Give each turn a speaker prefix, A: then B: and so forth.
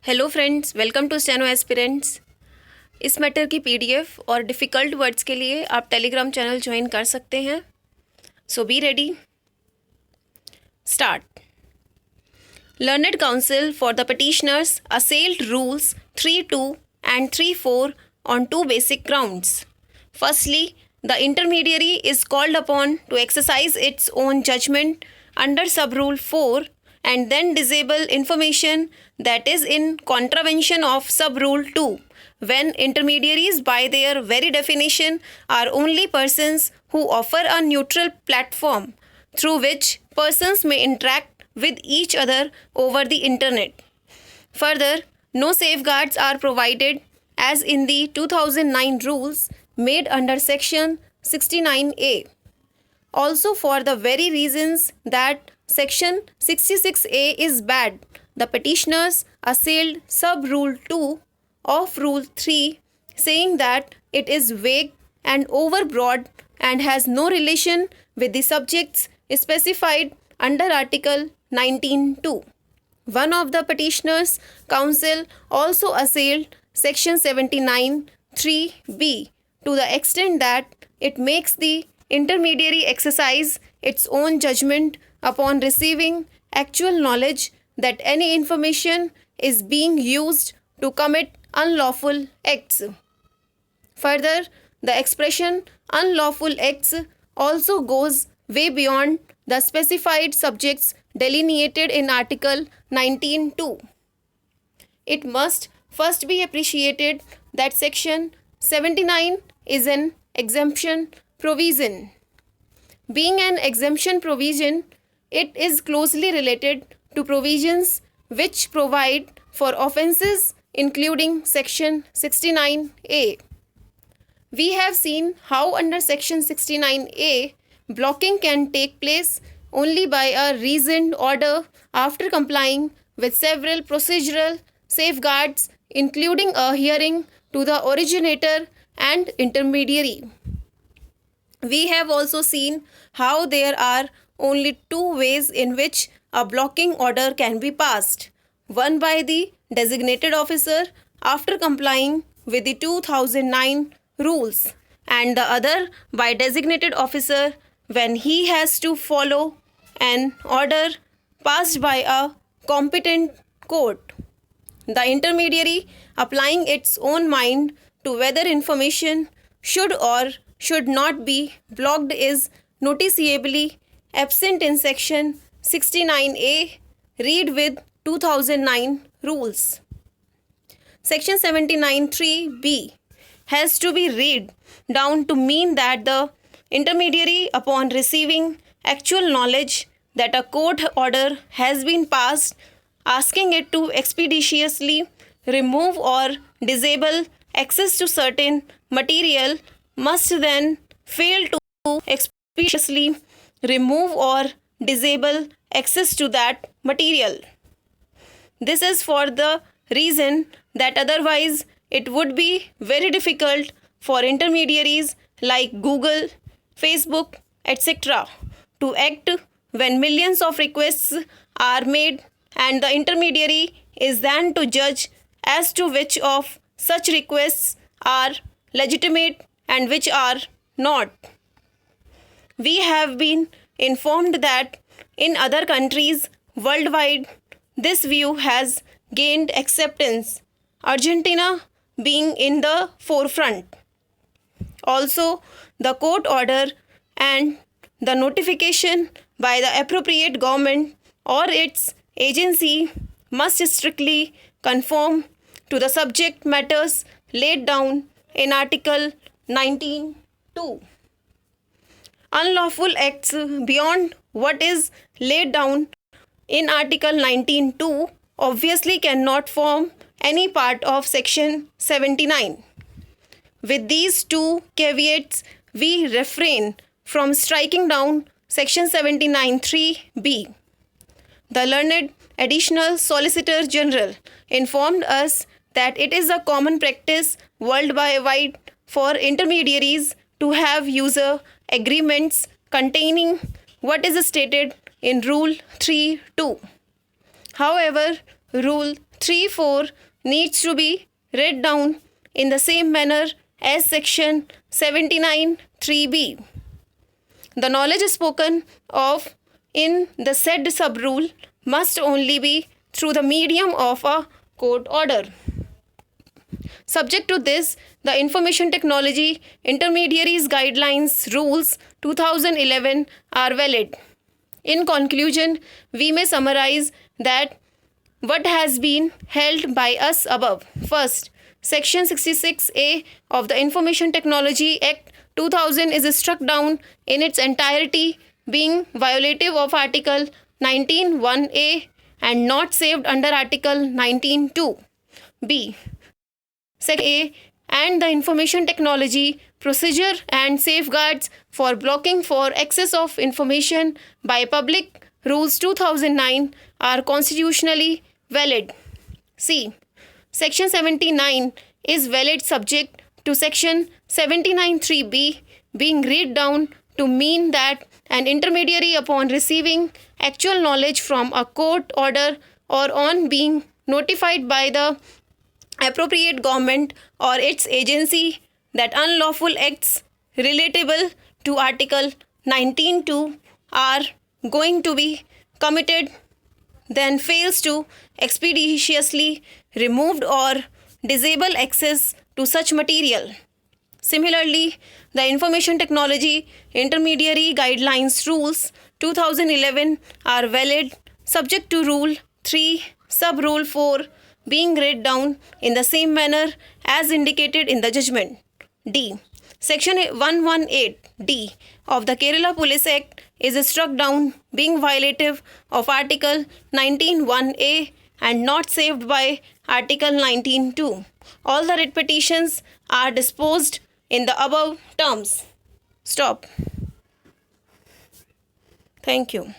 A: Hello friends, welcome to steno aspirants. इस matter की PDF और डिफ़िकल्ट वर्ड्स के लिए आप टेलीग्राम चैनल ज्वाइन कर सकते हैं। So be ready, start. Learned counsel for the petitioners assailed rules 3.2 and 3.4 on two basic grounds. Firstly, the intermediary is called upon to exercise its own judgment under subrule 4 and then disable information that is in contravention of subrule 2 when intermediaries by their very definition are only persons who offer a neutral platform through which persons may interact with each other over the internet. Further, no safeguards are provided as in the 2009 rules made under section 69A. Also, for the very reasons that section 66A is bad, the petitioners assailed sub-rule 2 of rule 3, saying that it is vague and overbroad and has no relation with the subjects specified under Article 19.2. One of the petitioners' counsel also assailed Section 79(3)(b) to the extent that it makes the intermediary exercise its own judgment upon receiving actual knowledge that any information is being used to commit unlawful acts. Further, the expression unlawful acts also goes way beyond the specified subjects delineated in Article 19.2. It must first be appreciated that Section 79 is an exemption provision. Being an exemption provision, it is closely related to provisions which provide for offences including Section 69A. We have seen how under Section 69A, blocking can take place only by a reasoned order after complying with several procedural safeguards, including a hearing to the originator and intermediary. We have also seen how there are only two ways in which a blocking order can be passed. One by the designated officer after complying with the 2009 rules, and the other by designated officer when he has to follow an order passed by a competent court. The intermediary applying its own mind to whether information should or should not be blocked is noticeably absent in Section 69A. Read with 2009 rules. Section 79(3)(b) has to be read down to mean that the intermediary, upon receiving actual knowledge that a court order has been passed asking it to expeditiously remove or disable access to certain material, must then fail to expeditiously remove or disable access to that material. This is for the reason that otherwise it would be very difficult for intermediaries like Google, Facebook, etc. to act when millions of requests are made, and the intermediary is then to judge as to which of such requests are legitimate and which are not. We have been informed that in other countries worldwide, this view has gained acceptance, Argentina being in the forefront. Also, the court order and the notification by the appropriate government or its agency must strictly conform to the subject matters laid down in Article 19.2. Unlawful acts beyond what is laid down in Article 19.2 obviously cannot form any part of Section 79. With these two caveats, we refrain from striking down Section 79(3)(b). The learned Additional Solicitor General informed us that it is a common practice worldwide for intermediaries to have user agreements containing what is stated in Rule 3.2. However, Rule 3.4 needs to be read down in the same manner as Section 79.3b. The knowledge spoken of in the said sub-rule must only be through the medium of a court order. Subject to this, the Information Technology Intermediaries Guidelines Rules 2011 are valid. In conclusion, we may summarize that what has been held by us above. First, Section 66A of the Information Technology Act 2000 is struck down in its entirety, being violative of Article 19(1)A and not saved under Article 19(2). B. Section A and the Information Technology Procedure and Safeguards for Blocking for Access of Information by Public Rules 2009 are constitutionally valid. C. Section 79 is valid subject to Section 79(3)b being read down to mean that an intermediary upon receiving actual knowledge from a court order or on being notified by the appropriate government or its agency that unlawful acts relatable to Article 19(2) are going to be committed, then fails to expeditiously remove or disable access to such material. Similarly, the Information Technology Intermediary Guidelines Rules 2011 are valid subject to Rule 3, Sub-Rule 4 being read down in the same manner as indicated in the judgment. D. Section 118D of the Kerala Police Act is struck down, being violative of Article 19(1)A and not saved by Article 19(2). All the writ petitions are disposed in the above terms. Stop. Thank you.